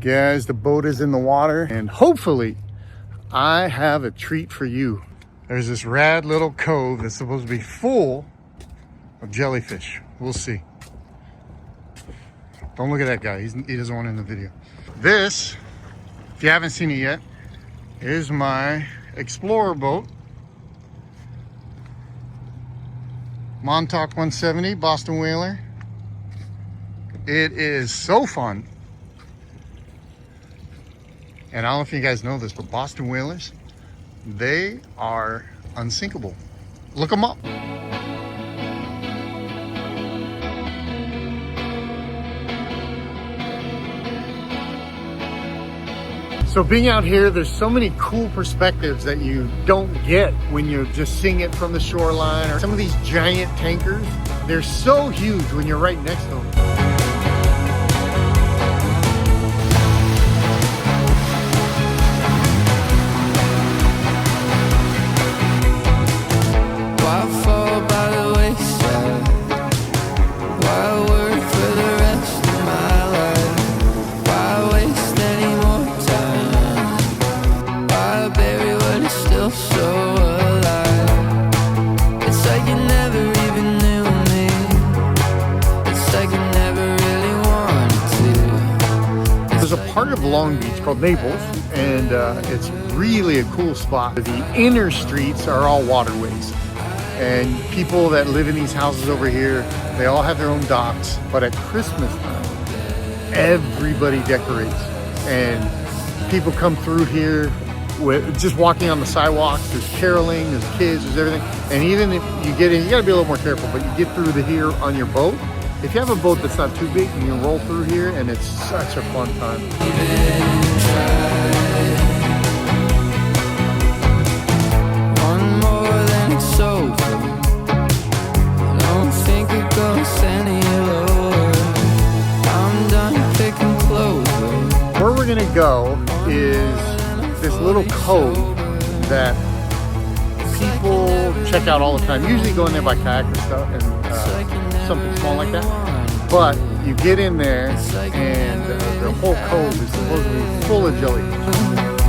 Guys, the boat is in the water and hopefully I have a treat for you. There's this rad little cove that's supposed to be full of jellyfish. We'll see. Don't look at that guy. He doesn't want it in the video. This, if you haven't seen it yet, is my Explorer boat. Montauk 170, Boston Whaler. It is so fun. And I don't know if you guys know this, but Boston Whalers, they are unsinkable. Look them up. So being out here, there's so many cool perspectives that you don't get when you're just seeing it from the shoreline. Or some of these giant tankers, they're so huge when you're right next to them. Part of Long Beach called Naples, and it's really a cool spot. The inner streets are all waterways, and people that live in these houses over here, they all have their own docks, but at Christmas time everybody decorates and people come through here with just walking on the sidewalks. There's caroling, there's kids, there's everything. And even if you get in, you gotta be a little more careful, but you get through here on your boat. If you have a boat that's not too big, you can roll through here, and it's such a fun time. One more than it's over. I don't think it goes any lower. I'm done picking clover. Where we're gonna go is this little cove that people check out all the time. Usually go in there by kayak and stuff, and something small like that. But you get in there and the whole cove is supposed to be full of jellyfish.